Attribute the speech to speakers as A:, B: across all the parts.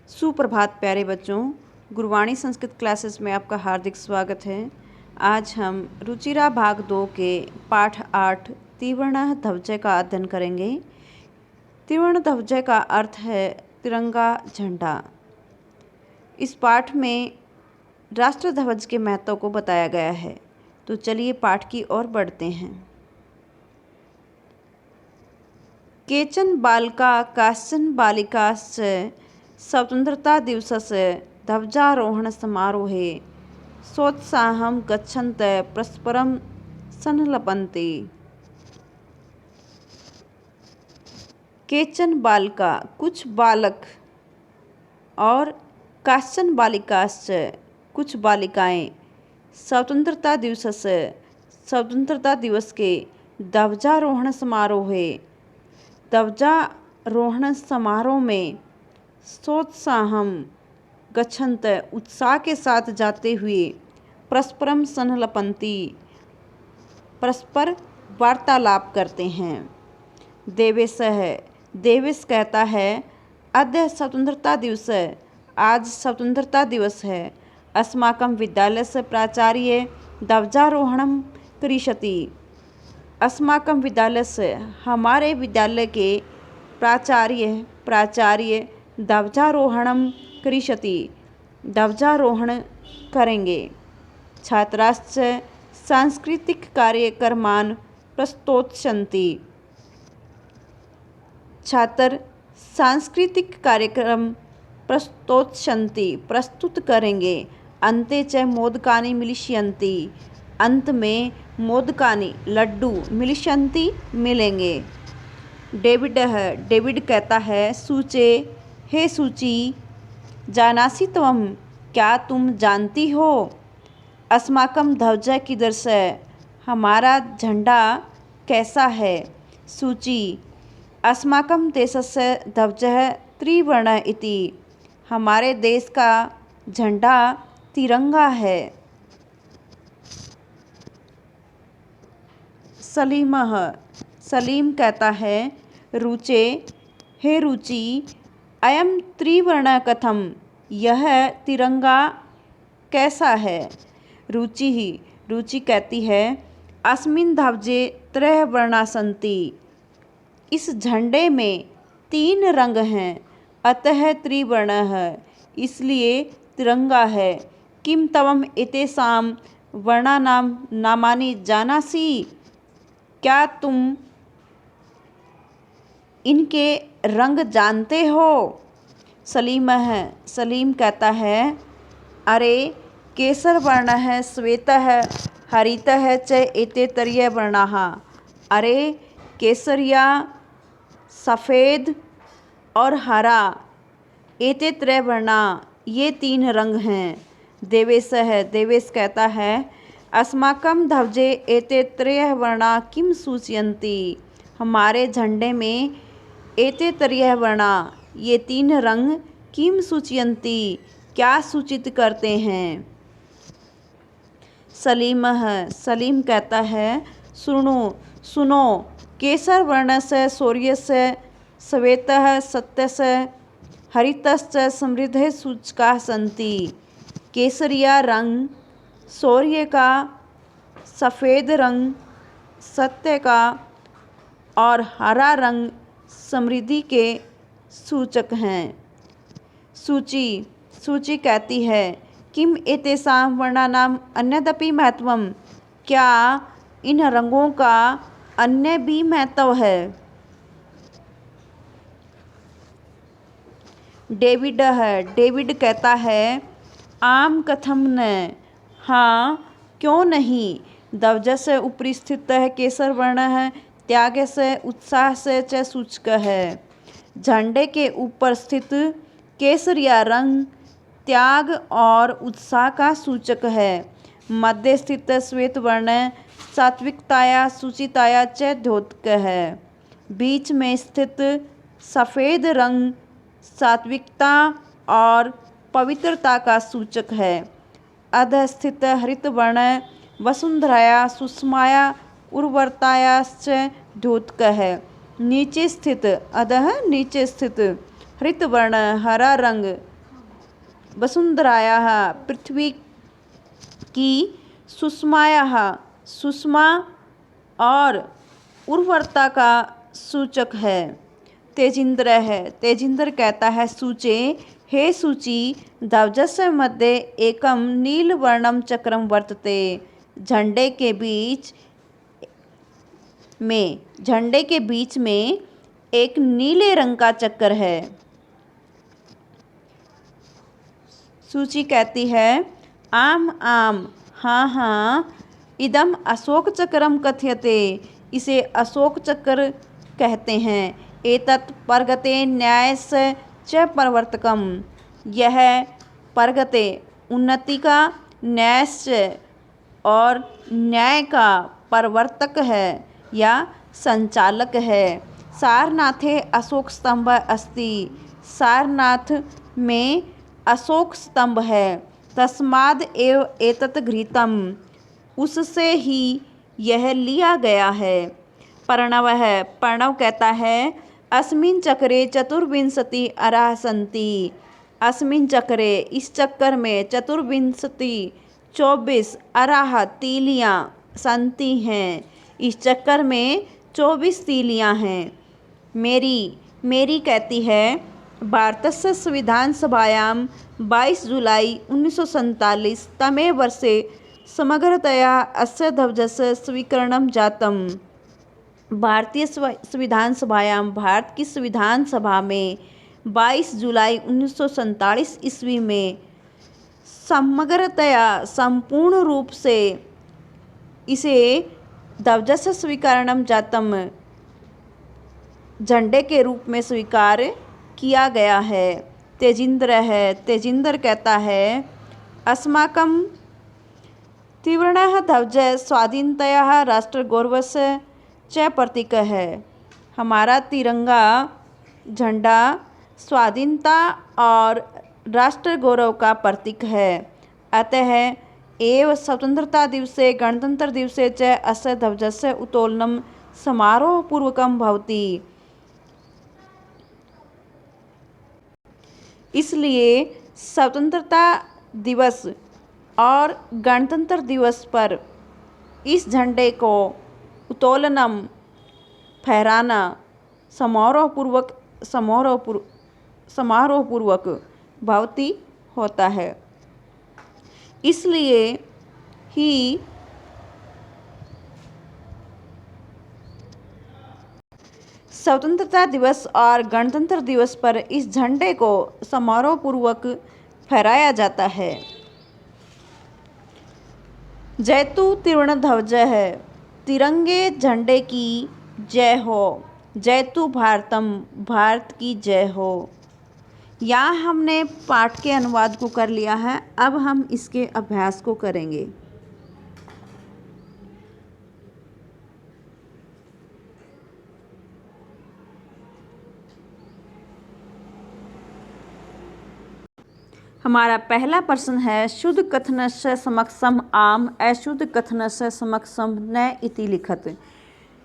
A: सुप्रभात प्यारे बच्चों। गुरवाणी संस्कृत क्लासेस में आपका हार्दिक स्वागत है। आज हम रुचिरा भाग 2 के पाठ 8 त्रिवर्ण ध्वज का अध्ययन करेंगे। त्रिवर्ण ध्वज का अर्थ है तिरंगा झंडा। इस पाठ में राष्ट्र ध्वज के महत्व को बताया गया है। तो चलिए पाठ की ओर बढ़ते हैं। केचन बालका काश्चन बालिकाश्च स्वतंत्रता दिवसस्य ध्वजारोहण समारोहे सोत्साहं गच्छन्तः परस्परं संलपन्ते। केचन बालका कुछ बालक और काश्चन बालिकाश्च कुछ बालिकाएं स्वतंत्रता दिवसस्य स्वतंत्रता दिवस के ध्वजारोहण समारोहे ध्वजारोहण समारोह में सोत्साहम गच्छन्त उत्साह के साथ जाते हुए परस्परम संलपन्ति परस्पर वार्तालाप करते हैं। देवेश कहता है अद्य स्वतंत्रता दिवस, आज स्वतंत्रता दिवस है। अस्माकं विद्यालयस्य प्राचार्य ध्वजारोहणं करिष्यति। अस्माकं विद्यालयस्य हमारे विद्यालय के प्राचार्य ध्वजारोहणं करिष्यति, ध्वजारोहण करेंगे। छात्राश्च सांस्कृतिक कार्यक्रमान् प्रस्तोष्यन्ति। छात्र सांस्कृतिक कार्यक्रम प्रस्तुत करेंगे। अन्ते च मोदकानि मिलिष्यन्ति, अंत में मोदकानि लड्डू मिलिष्यन्ति मिलेंगे। डेविड कहता है सूचे हे सूची जानासि त्वं, क्या तुम जानती हो? अस्माकं ध्वज कीदृश, हमारा झंडा कैसा है? सूची अस्माकं देशस्य ध्वजः त्रिवर्ण इति, हमारे देश का झंडा तिरंगा है। सलीम कहता है रुचे हे रुचि अयम त्रिवर्ण कथम, यह तिरंगा कैसा है? रुचि कहती है अस्मिन् ध्वजे त्रयः वर्णाः सन्ति, इस झंडे में 3 रंग हैं, अतः त्रिवर्णः, इसलिए तिरंगा है। किं त्वम् एतेषां वर्णानां नामानि जानासि, क्या तुम इनके रंग जानते हो? सलीम कहता है अरे केसर वर्णः श्वेतः हरितः च एते त्रयः वर्णाः। अरे केसरिया, सफ़ेद और हरा, एते त्रय वर्णा, ये 3 रंग हैं। देवेश कहता है अस्माकं ध्वजे एते त्रयः वर्णा किं सूचयन्ति, हमारे झंडे में एते त्रयः वर्णा, ये 3 रंग किं सूचयन्ति, क्या सूचित करते हैं? सलीम कहता है सुनो केसर वर्णस्य सूर्यस्य श्वेतः सत्यस्य हरितश्च समृद्धः सूचकाः सन्ति। केसरिया रंग सूर्य का, सफ़ेद रंग सत्य का और हरा रंग समृद्धि के सूचक हैं। सूची कहती है किम एतेषां वर्णानाम् अन्यदपि महत्वम्, क्या इन रंगों का अन्य भी महत्व है? डेविड कहता है आम कथम न, हाँ क्यों नहीं। ध्वजस्य उपरि स्थितः केसर वर्णः त्यागस्य उत्साहस्य च सूचकः है। झंडे के ऊपर स्थित केसरिया रंग त्याग और उत्साह का सूचक है। मध्य स्थित श्वेत वर्ण सात्विकताया शुचिताया च द्योतकः है। बीच में स्थित सफ़ेद रंग सात्विकता और पवित्रता का सूचक है। अधः स्थित हरित वर्ण वसुंधराया सुषमाया उर्वरतायाश्च द्योतकः है। नीचे स्थित हरित वर्ण हरा रंग वसुंधरायाः पृथ्वी की सुषमायाः सुषमा और उर्वरता का सूचक है। तेजिंद्र है। तेजिंद्र कहता है सूचे हे सूची ध्वजस्य मध्ये एकम नीलवर्णम चक्रम वर्तते। झंडे के बीच में एक नीले रंग का चक्र है। सूची कहती है आम आम हाँ हाँ इदम अशोक चक्रम कथ्यते। इसे अशोक चक्र कहते हैं। एतत् परगते न्यायस्य च प्रवर्तकम। यह परगते उन्नति का, न्यायस्य और न्याय का प्रवर्तक है या संचालक है। सारनाथे अशोक स्तंभ अस्ति। सारनाथ में अशोक स्तंभ है। तस्माद् एव एतत् गृहीतम्। उससे ही यह लिया गया है। प्रणव है। प्रणव कहता है अस्मिन् चक्रे चतुर्विंशति अराः सन्ति। अस्मिन् चक्रे इस चक्कर में चतुर्विंशति 24 अराः तीलियाँ सन्ति हैं। इस चक्कर में 24 तीलियाँ हैं। मेरी कहती है भारतस्य संविधान सभायां 22 जुलाई 1947 तमे वर्षे समग्रतया अस्य ध्वजस्य स्वीकरणं जातम्। भारतीय संविधान सभायां भारत की संविधान सभा में 22 जुलाई 1947 ईस्वी में समग्रतया संपूर्ण रूप से इसे ध्वजस्य स्वीकरणं जातम् झंडे के रूप में स्वीकार किया गया है। तेजिंद्र है। तेजिंद्र कहता है अस्माकं त्रिवर्णः ध्वजः स्वाधीनतायाः राष्ट्रगौरवस्य च प्रतीकः है। हमारा तिरंगा झंडा स्वाधीनता और राष्ट्र गौरव का प्रतीक है। अतः एव स्वतंत्रता दिवसे गणतंत्र दिवसे च अस्य ध्वजस्य उत्तोलनं समारोहपूर्वकं भवति। इसलिए स्वतंत्रता दिवस और गणतंत्र दिवस पर इस झंडे को उत्तोलनम फहराना समारोहपूर्वक भवति होता है। इसलिए ही स्वतंत्रता दिवस और गणतंत्र दिवस पर इस झंडे को समारोहपूर्वक फहराया जाता है। जयतु त्रिवर्ण ध्वज है। तिरंगे झंडे की जय हो। जयतु भारतम भारत की जय हो। यहाँ हमने पाठ के अनुवाद को कर लिया है। अब हम इसके अभ्यास को करेंगे। हमारा पहला प्रश्न है शुद्ध कथनस्य समक्षम आम अशुद्ध कथनस्य समक्षम न इति लिखत।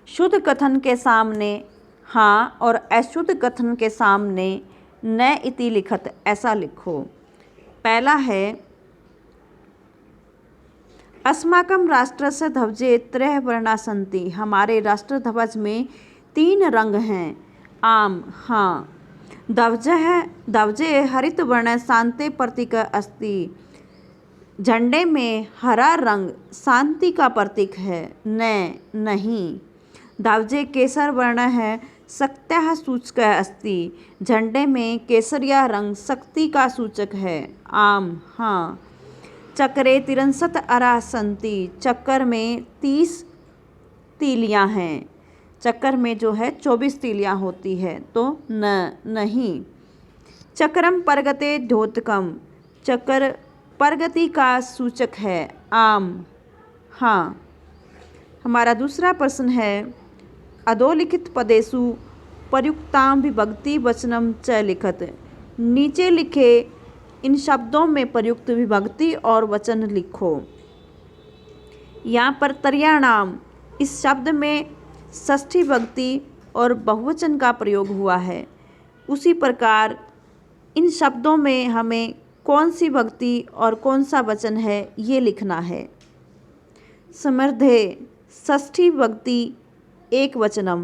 A: शुद्ध कथन के सामने हाँ और अशुद्ध कथन के सामने न इति लिखत ऐसा लिखो। पहला है अस्माकं राष्ट्रस्य ध्वजे त्रयः वर्णाः सन्ति। हमारे राष्ट्र ध्वज में 3 रंग हैं। आम हाँ। ध्वजे हरित वर्ण शांति प्रतीक अस्ति। झंडे में हरा रंग शांति का प्रतीक है। नहीं। ध्वजे केसर वर्ण है शक्त्याः सूचकः अस्ति। झंडे में केसरिया रंग शक्ति का सूचक है। आम हाँ। चक्रे 63 अराः सन्ति। चक्कर में 30 तीलियाँ हैं। चक्कर में जो है 24 तीलियाँ होती है तो नहीं। चक्रम परगते द्योतकम। चक्र प्रगति का सूचक है। आम हाँ। हमारा दूसरा प्रश्न है अधोलिखित पदेषु प्रयुक्तां विभक्ति वचनम च लिखत। नीचे लिखे इन शब्दों में प्रयुक्त विभक्ति और वचन लिखो। यहाँ पर तर्याणाम इस शब्द में षष्ठी विभक्ति और बहुवचन का प्रयोग हुआ है। उसी प्रकार इन शब्दों में हमें कौन सी भक्ति और कौन सा वचन है ये लिखना है। समृद्धे षष्ठी भक्ति एक वचनम,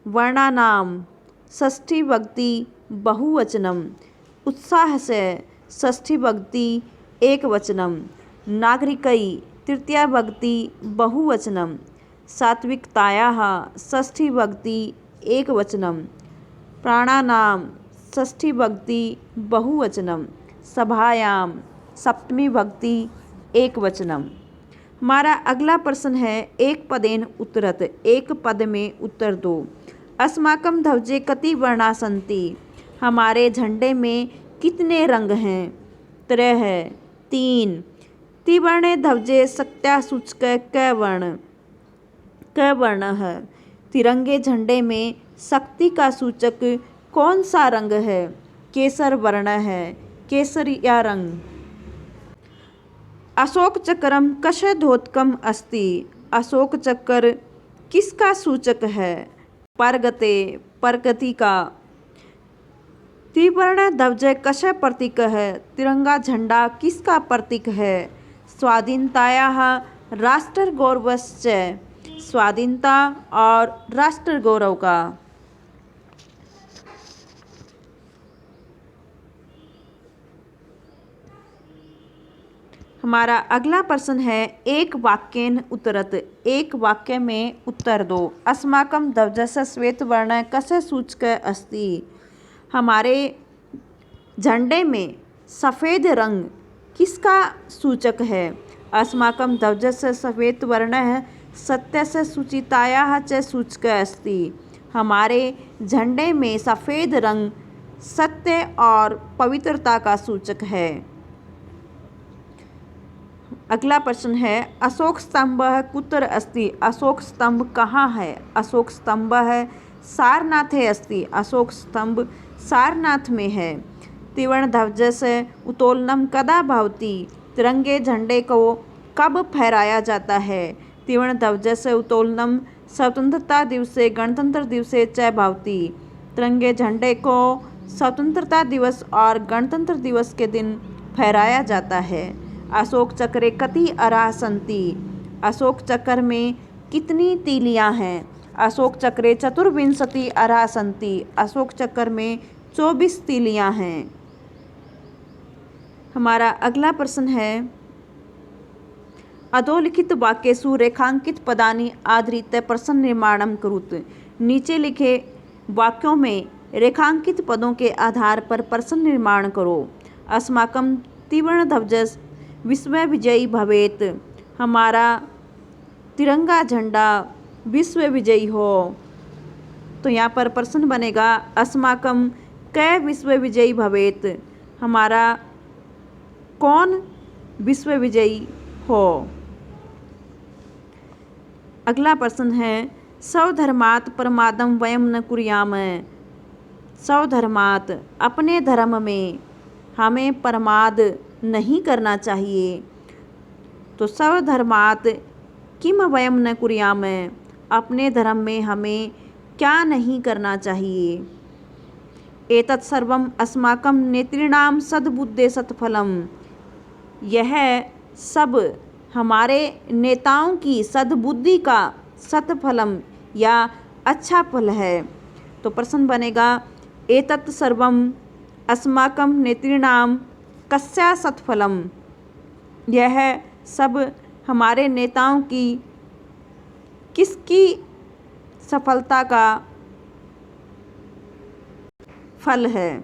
A: वर्णानाम षष्ठी भक्ति बहुवचनम, उत्साह से षष्ठी भक्ति एक वचनम, नागरिकई तृतीया भक्ति बहुवचनम, सात्विकतायाः षष्ठी भक्ति एक वचनम, प्राणानाम षष्ठी भक्ति बहुवचनम, सभायाम सप्तमी भक्ति एक वचनम। हमारा अगला प्रश्न है एक पदेन उत्तरत, एक पद में उत्तर दो। अस्माकं ध्वजे कति वर्णा सन्ति, हमारे झंडे में कितने रंग हैं। त्रय है 3। त्रिवर्णे ध्वजे शक्त्यासूचक क वर्ण है। तिरंगे झंडे में शक्ति का सूचक कौन सा रंग है। केसर वर्ण है, केसरिया रंग। अशोक चक्रम कस्य द्योतकम अस्ति, अशोक चक्र किसका सूचक है। परगते प्रगति का। त्रिवर्ण ध्वज कस्य प्रतीक है, तिरंगा झंडा किसका प्रतीक है। स्वाधीनतायाः राष्ट्रगौरवश्च, स्वाधीनता और राष्ट्र गौरव का। हमारा अगला प्रश्न है एक वाक्येन उत्तरत, एक वाक्य में उत्तर दो। अस्माकं ध्वजस्य श्वेतवर्णः कस्य सूचकः अस्ति, हमारे झंडे में सफ़ेद रंग किसका सूचक है। अस्माकं ध्वजस्य श्वेतवर्णः सत्यस्य शुचितायाः च सूचकः अस्ति, हमारे झंडे में सफ़ेद रंग सत्य और पवित्रता का सूचक है। अगला प्रश्न है अशोक स्तंभः कुत्र अस्ति, अशोक स्तंभ कहाँ है। अशोक स्तंभः सारनाथे अस्ति, अशोक स्तंभ सारनाथ में है। त्रिवर्ण ध्वजस्य उत्तोलनं कदा भवति, तिरंगे झंडे को कब फहराया जाता है। त्रिवर्ण ध्वजस्य उत्तोलनं स्वतंत्रता दिवसे गणतंत्र दिवसे च भवति, तिरंगे झंडे को स्वतंत्रता दिवस और गणतंत्र दिवस के दिन फहराया जाता है। अशोक चक्रे कति अराः सन्ति, अशोक चक्र में कितनी तीलियां हैं। अशोक चक्रे चतुर्विंशति अराः सन्ति, अशोक चक्र में 24 तीलियां हैं। हमारा अगला प्रश्न है अधोलिखित वाक्येषु रेखांकित पदानि आधृत्य प्रश्न निर्माणं कुरुत, नीचे लिखे वाक्यों में रेखांकित पदों के आधार पर प्रश्न निर्माण करो। अस्माकं त्रिवर्ण ध्वजः विश्व विजयी भवेत्, हमारा तिरंगा झंडा विश्व विजयी हो। तो यहाँ पर प्रश्न बनेगा अस्माकं कै विश्व विजयी भवेत्, हमारा कौन विश्व विजयी हो। अगला प्रश्न है स्वधर्मात् प्रमादं वयं न कुर्याम, स्वधर्मात् अपने धर्म में हमें प्रमाद नहीं करना चाहिए। तो स्वधर्मात् किम वयं न कुर्याम, अपने धर्म में हमें क्या नहीं करना चाहिए। एतत् सर्वम् अस्माकं नेतॄणां सद्बुद्धेः सत्फलम्, यह सब हमारे नेताओं की सद्बुद्धि का सत्फलम या अच्छा फल है। तो प्रश्न बनेगा एतत् सर्वम् अस्माकं नेतॄणां कस्य सत्फलम्, यह सब हमारे नेताओं की किसकी सफलता का फल है।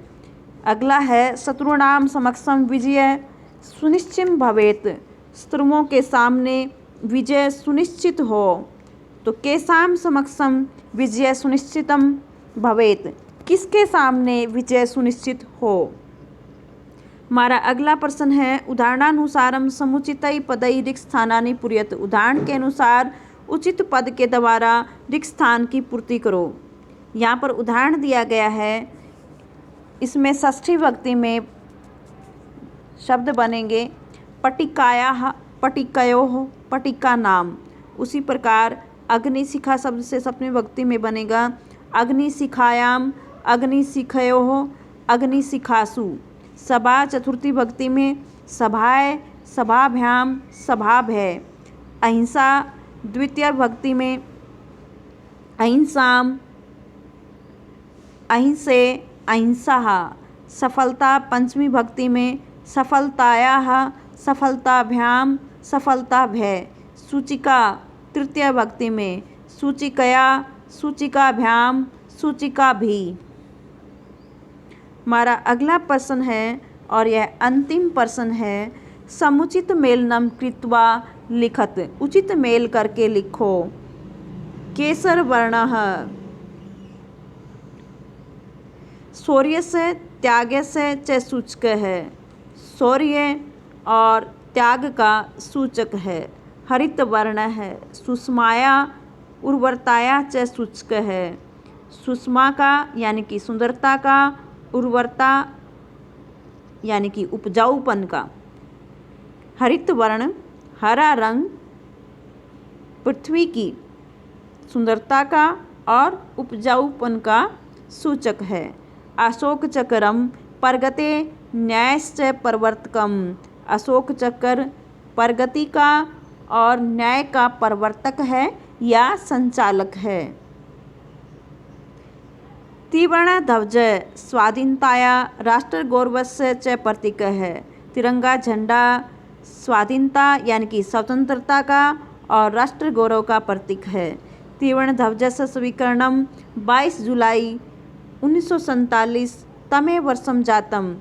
A: अगला है शत्रुणां समक्षं विजय सुनिश्चित भवेत्, शत्रुओं के सामने विजय सुनिश्चित हो। तो केषां समक्षं विजय सुनिश्चितं भवेत्, किसके सामने विजय सुनिश्चित हो। हमारा अगला प्रश्न है उदाहरणानुसारम समुचितै पदै रिक्त स्थानानि पूरयत, उदाहरण के अनुसार उचित पद के द्वारा रिक्त स्थान की पूर्ति करो। यहाँ पर उदाहरण दिया गया है, इसमें षष्ठी विभक्ति में शब्द बनेंगे पट्टिकायाः पट्टिकयोः पट्टिका नाम। उसी प्रकार अग्निशिखा शब्द से सप्तमी विभक्ति में बनेगा अग्निशिखायाम अग्निशिखयोः अग्निशिखासु। सभा चतुर्थी भक्ति में सभाए, सभाभ्याम, सभाभ है। अहिंसा द्वितीय भक्ति में अहिंसाम, अहिंसे, अहिंसा। सफलता पंचमी भक्ति में सफलतायाः, सफलताभ्याम, सफलताभ्य। सूचिका तृतीय भक्ति में सूचिकया, सूचिकाभ्याम, सूचिकाभि। हमारा अगला प्रश्न है और यह अंतिम प्रश्न है। समुचित मेलनम कृत्वा लिखत, उचित मेल करके लिखो। केसर वर्णः शौर्यस्य त्यागस्य च सूचक है। शौर्य और त्याग का सूचक है। हरित वर्ण है सुषमाया, उर्वरताया च सूचक है। सुषमा का यानी कि सुंदरता का, उर्वरता यानी कि उपजाऊपन का। हरित वर्ण हरा रंग पृथ्वी की सुंदरता का और उपजाऊपन का सूचक है। अशोक चक्रम प्रगते न्यायश्च प्रवर्तकम। अशोक चक्र प्रगति का और न्याय का प्रवर्तक है या संचालक है। त्रिवर्ण ध्वज स्वाधीनताया राष्ट्र गौरवस्य च प्रतीक है। तिरंगा झंडा स्वाधीनता यानी कि स्वतंत्रता का और राष्ट्र गौरव का प्रतीक है। त्रिवर्ण ध्वजस्य स्वीकरणम 22 जुलाई 1947 तमे वर्षम जातम।